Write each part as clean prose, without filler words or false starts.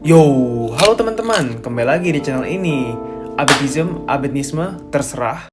Yo, halo teman-teman, kembali lagi di channel ini. Abedisme, terserah.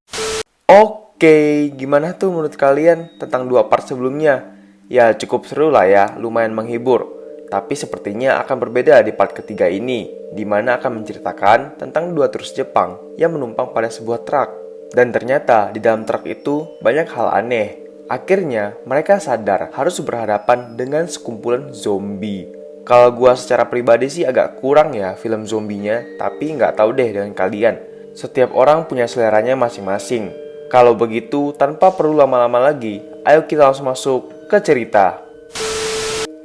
Oke, gimana tuh menurut kalian tentang dua part sebelumnya? Ya cukup seru lah ya, lumayan menghibur. Tapi sepertinya akan berbeda di part ketiga ini, di mana akan menceritakan tentang dua turis Jepang yang menumpang pada sebuah truk. Dan ternyata di dalam truk itu banyak hal aneh. Akhirnya mereka sadar harus berhadapan dengan sekumpulan zombie. Kalau gua secara pribadi sih agak kurang ya film zombinya, tapi nggak tahu deh dengan kalian. Setiap orang punya seleranya masing-masing. Kalau begitu, tanpa perlu lama-lama lagi, ayo kita langsung masuk ke cerita.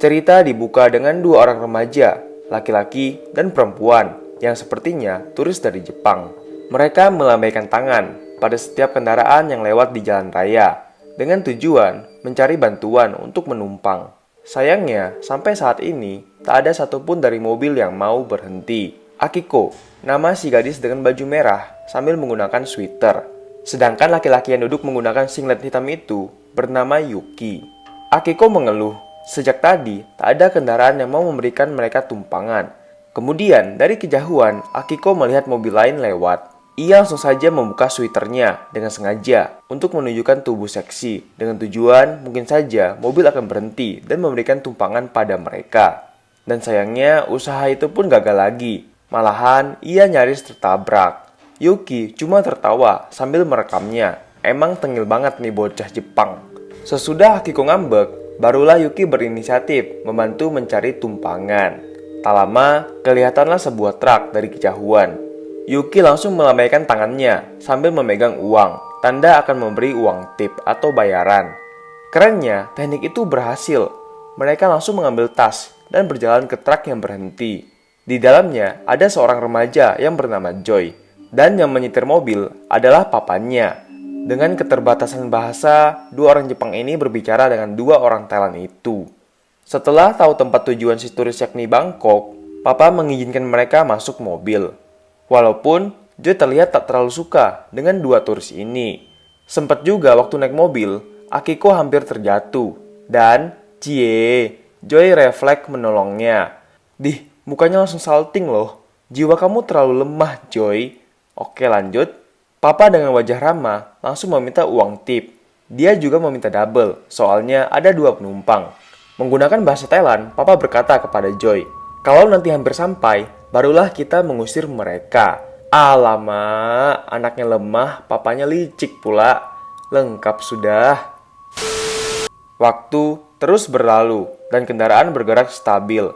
Cerita dibuka dengan dua orang remaja, laki-laki dan perempuan, yang sepertinya turis dari Jepang. Mereka melambaikan tangan pada setiap kendaraan yang lewat di jalan raya, dengan tujuan mencari bantuan untuk menumpang. Sayangnya, sampai saat ini, tak ada satupun dari mobil yang mau berhenti. Akiko, nama si gadis dengan baju merah, sambil menggunakan sweater. Sedangkan laki-laki yang duduk menggunakan singlet hitam itu bernama Yuki. Akiko mengeluh, sejak tadi tak ada kendaraan yang mau memberikan mereka tumpangan. Kemudian, dari kejauhan, Akiko melihat mobil lain lewat. Ia langsung saja membuka sweaternya dengan sengaja untuk menunjukkan tubuh seksi dengan tujuan mungkin saja mobil akan berhenti dan memberikan tumpangan pada mereka. Dan sayangnya usaha itu pun gagal lagi. Malahan ia nyaris tertabrak. Yuki cuma tertawa sambil merekamnya. Emang tengil banget nih bocah Jepang. Sesudah Akiko ngambek, barulah Yuki berinisiatif membantu mencari tumpangan. Tak lama, kelihatanlah sebuah truk dari kejauhan. Yuki langsung melambaikan tangannya sambil memegang uang, tanda akan memberi uang tip atau bayaran. Kerennya, teknik itu berhasil. Mereka langsung mengambil tas dan berjalan ke truk yang berhenti. Di dalamnya ada seorang remaja yang bernama Joy, dan yang menyetir mobil adalah papanya. Dengan keterbatasan bahasa, dua orang Jepang ini berbicara dengan dua orang Thailand itu. Setelah tahu tempat tujuan si turis yakni Bangkok, papa mengizinkan mereka masuk mobil. Walaupun Joy terlihat tak terlalu suka dengan dua turis ini. Sempat juga waktu naik mobil, Akiko hampir terjatuh. Dan, Joy refleks menolongnya. Dih, mukanya langsung salting loh. Jiwa kamu terlalu lemah, Joy. Oke lanjut. Papa dengan wajah ramah langsung meminta uang tip. Dia juga meminta double, soalnya ada dua penumpang. Menggunakan bahasa Thailand, Papa berkata kepada Joy, kalau nanti hampir sampai, barulah kita mengusir mereka. Alamak, anaknya lemah, papanya licik pula. Lengkap sudah. Waktu terus berlalu dan kendaraan bergerak stabil.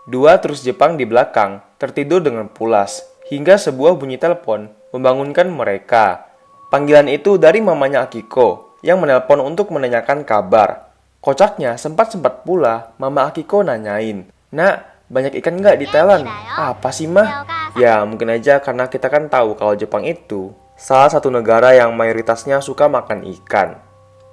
Dua turis Jepang di belakang tertidur dengan pulas hingga sebuah bunyi telepon membangunkan mereka. Panggilan itu dari mamanya Akiko yang menelpon untuk menanyakan kabar. Kocaknya sempat-sempat pula mama Akiko nanyain, "Nak, banyak ikan nggak di Thailand?" "Apa sih mah?" Ya mungkin aja karena kita kan tahu kalau Jepang itu salah satu negara yang mayoritasnya suka makan ikan.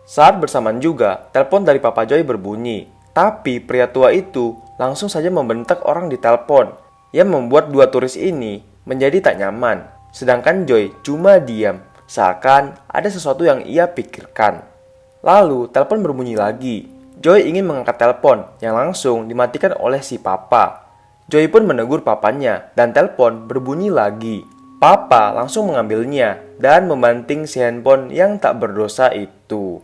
Saat bersamaan juga, telepon dari Papa Joy berbunyi. Tapi pria tua itu langsung saja membentak orang di telepon yang membuat dua turis ini menjadi tak nyaman. Sedangkan Joy cuma diam, seakan ada sesuatu yang ia pikirkan. Lalu telepon berbunyi lagi. Joy ingin mengangkat telepon yang langsung dimatikan oleh si papa. Joy pun menegur papanya dan telepon berbunyi lagi. Papa langsung mengambilnya dan membanting si handphone yang tak berdosa itu.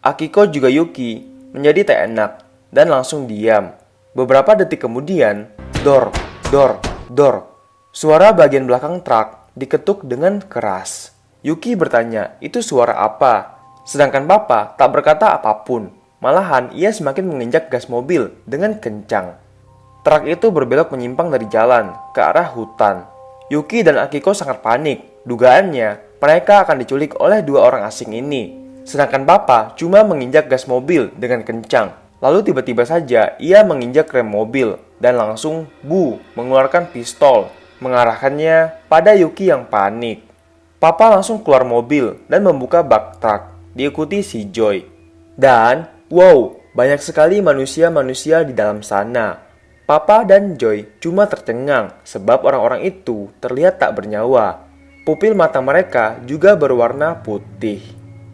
Akiko juga Yuki menjadi tak enak dan langsung diam. Beberapa detik kemudian, dor, dor, dor. Suara bagian belakang truk diketuk dengan keras. Yuki bertanya, itu suara apa? Sedangkan Papa tak berkata apapun. Malahan ia semakin menginjak gas mobil dengan kencang. Truk itu berbelok menyimpang dari jalan ke arah hutan. Yuki dan Akiko sangat panik. Dugaannya mereka akan diculik oleh dua orang asing ini. Sedangkan Papa cuma menginjak gas mobil dengan kencang. Lalu tiba-tiba saja ia menginjak rem mobil dan langsung mengeluarkan pistol, mengarahkannya pada Yuki yang panik. Papa langsung keluar mobil dan membuka bak truk, diikuti si Joy. Dan, wow, banyak sekali manusia-manusia di dalam sana. Papa dan Joy cuma tercengang sebab orang-orang itu terlihat tak bernyawa. Pupil mata mereka juga berwarna putih.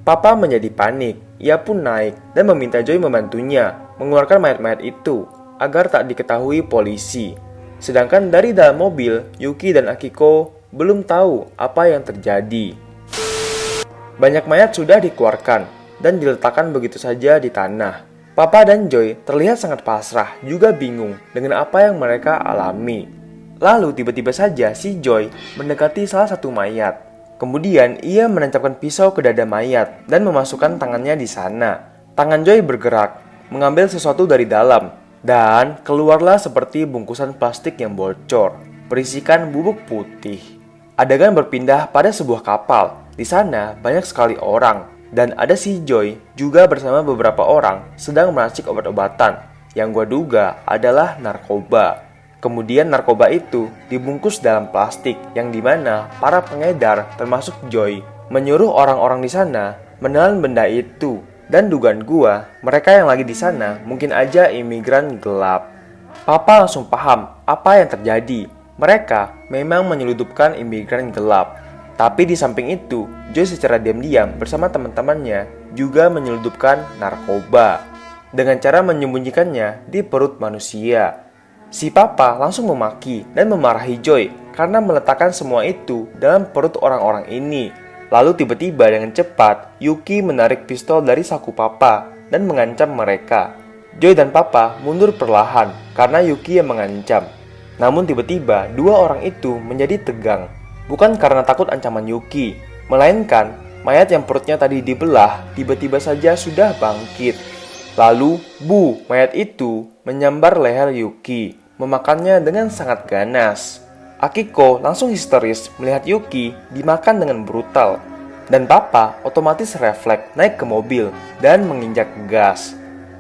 Papa menjadi panik. Ia pun naik dan meminta Joy membantunya mengeluarkan mayat-mayat itu agar tak diketahui polisi. Sedangkan dari dalam mobil, Yuki dan Akiko belum tahu apa yang terjadi. Banyak mayat sudah dikeluarkan dan diletakkan begitu saja di tanah. Papa dan Joy terlihat sangat pasrah, juga bingung dengan apa yang mereka alami. Lalu tiba-tiba saja si Joy mendekati salah satu mayat. Kemudian ia menancapkan pisau ke dada mayat dan memasukkan tangannya di sana. Tangan Joy bergerak, mengambil sesuatu dari dalam, dan keluarlah seperti bungkusan plastik yang bocor, berisikan bubuk putih. Adegan berpindah pada sebuah kapal. Di sana banyak sekali orang. Dan ada si Joy juga bersama beberapa orang sedang meracik obat-obatan yang gua duga adalah narkoba. Kemudian narkoba itu dibungkus dalam plastik yang dimana para pengedar termasuk Joy menyuruh orang-orang di sana menelan benda itu. Dan dugaan gua mereka yang lagi di sana mungkin aja imigran gelap. Papa langsung paham apa yang terjadi. Mereka memang menyeludupkan imigran gelap. Tapi di samping itu, Joy secara diam-diam bersama teman-temannya juga menyeludupkan narkoba dengan cara menyembunyikannya di perut manusia. Si Papa langsung memaki dan memarahi Joy karena meletakkan semua itu dalam perut orang-orang ini. Lalu tiba-tiba dengan cepat, Yuki menarik pistol dari saku Papa dan mengancam mereka. Joy dan Papa mundur perlahan karena Yuki yang mengancam. Namun tiba-tiba dua orang itu menjadi tegang. Bukan karena takut ancaman Yuki, melainkan mayat yang perutnya tadi dibelah tiba-tiba saja sudah bangkit. Lalu, mayat itu menyambar leher Yuki, memakannya dengan sangat ganas. Akiko langsung histeris melihat Yuki dimakan dengan brutal. Dan Papa otomatis refleks naik ke mobil dan menginjak gas.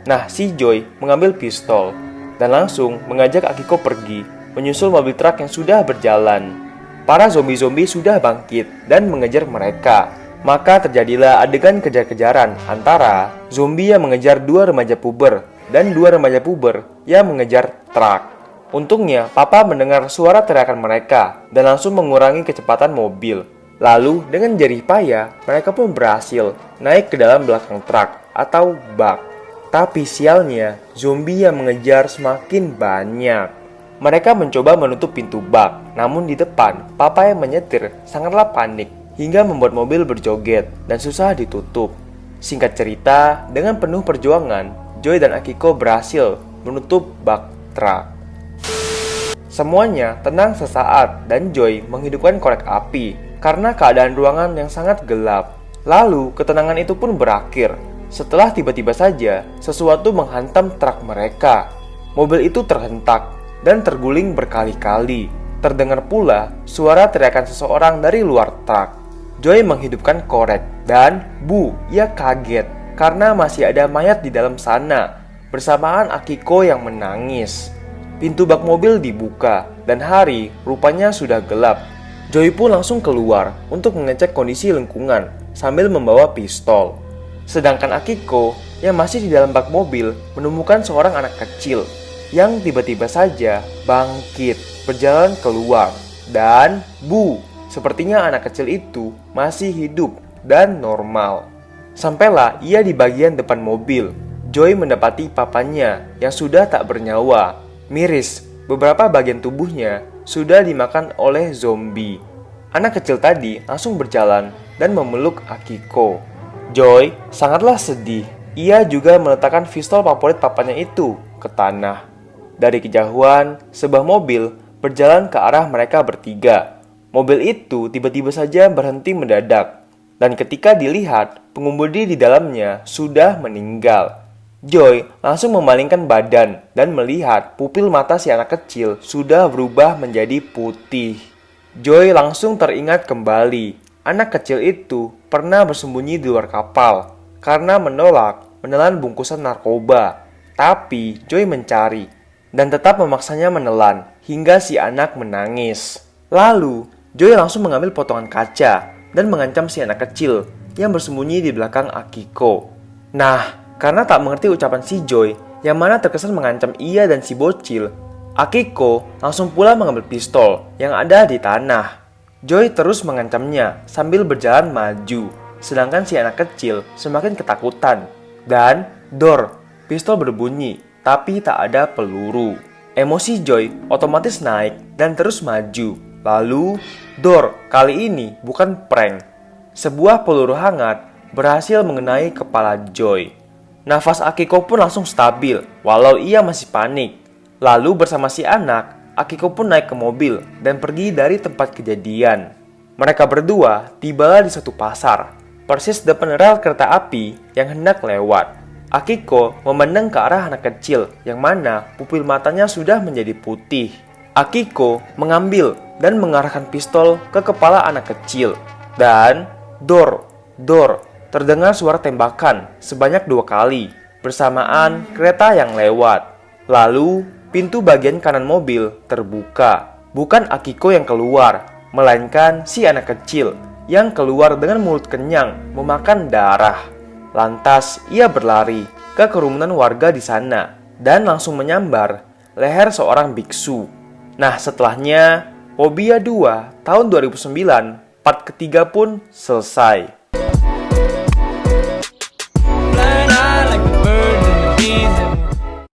Nah, si Joy mengambil pistol dan langsung mengajak Akiko pergi, menyusul mobil truk yang sudah berjalan. Para zombie-zombie sudah bangkit dan mengejar mereka. Maka terjadilah adegan kejar-kejaran antara zombie yang mengejar dua remaja puber dan dua remaja puber yang mengejar truk. Untungnya, Papa mendengar suara teriakan mereka dan langsung mengurangi kecepatan mobil. Lalu, dengan jerih payah, mereka pun berhasil naik ke dalam belakang truk atau bak. Tapi sialnya, zombie yang mengejar semakin banyak. Mereka mencoba menutup pintu bak, namun di depan, Papa yang menyetir sangatlah panik hingga membuat mobil berjoget dan susah ditutup. Singkat cerita, dengan penuh perjuangan, Joy dan Akiko berhasil menutup bak truk. Semuanya tenang sesaat dan Joy menghidupkan korek api karena keadaan ruangan yang sangat gelap. Lalu, ketenangan itu pun berakhir setelah tiba-tiba saja sesuatu menghantam truk mereka. Mobil itu terhentak dan terguling berkali-kali. Terdengar pula suara teriakan seseorang dari luar truk. Joy menghidupkan korek dan ia kaget karena masih ada mayat di dalam sana bersamaan Akiko yang menangis. Pintu bak mobil dibuka dan hari rupanya sudah gelap. Joy pun langsung keluar untuk mengecek kondisi lingkungan sambil membawa pistol. Sedangkan Akiko yang masih di dalam bak mobil menemukan seorang anak kecil yang tiba-tiba saja bangkit, berjalan keluar, dan sepertinya anak kecil itu masih hidup dan normal. Sampailah ia di bagian depan mobil. Joy mendapati papanya yang sudah tak bernyawa. Miris, beberapa bagian tubuhnya sudah dimakan oleh zombie. Anak kecil tadi langsung berjalan dan memeluk Akiko. Joy sangatlah sedih. Ia juga meletakkan pistol favorit papanya itu ke tanah. Dari kejauhan, sebuah mobil berjalan ke arah mereka bertiga. Mobil itu tiba-tiba saja berhenti mendadak. Dan ketika dilihat, pengemudi di dalamnya sudah meninggal. Joy langsung memalingkan badan dan melihat pupil mata si anak kecil sudah berubah menjadi putih. Joy langsung teringat kembali. Anak kecil itu pernah bersembunyi di luar kapal karena menolak menelan bungkusan narkoba. Tapi Joy mencari dan tetap memaksanya menelan hingga si anak menangis. Lalu, Joy langsung mengambil potongan kaca dan mengancam si anak kecil yang bersembunyi di belakang Akiko. Nah, karena tak mengerti ucapan si Joy yang mana terkesan mengancam ia dan si bocil, Akiko langsung pula mengambil pistol yang ada di tanah. Joy terus mengancamnya sambil berjalan maju, sedangkan si anak kecil semakin ketakutan. Dan pistol berbunyi, tapi tak ada peluru. Emosi Joy otomatis naik dan terus maju. Lalu, dor, kali ini bukan prank. Sebuah peluru hangat berhasil mengenai kepala Joy. Nafas Akiko pun langsung stabil, walau ia masih panik. Lalu bersama si anak, Akiko pun naik ke mobil dan pergi dari tempat kejadian. Mereka berdua tibalah di suatu pasar, persis depan rel kereta api yang hendak lewat. Akiko memandang ke arah anak kecil yang mana pupil matanya sudah menjadi putih. Akiko mengambil dan mengarahkan pistol ke kepala anak kecil. Dan dor, terdengar suara tembakan sebanyak 2 kali bersamaan kereta yang lewat. Lalu pintu bagian kanan mobil terbuka. Bukan Akiko yang keluar, melainkan si anak kecil yang keluar dengan mulut kenyang memakan darah. Lantas ia berlari ke kerumunan warga di sana dan langsung menyambar leher seorang biksu. Nah, setelahnya Phobia 2 tahun 2009 part ketiga pun selesai.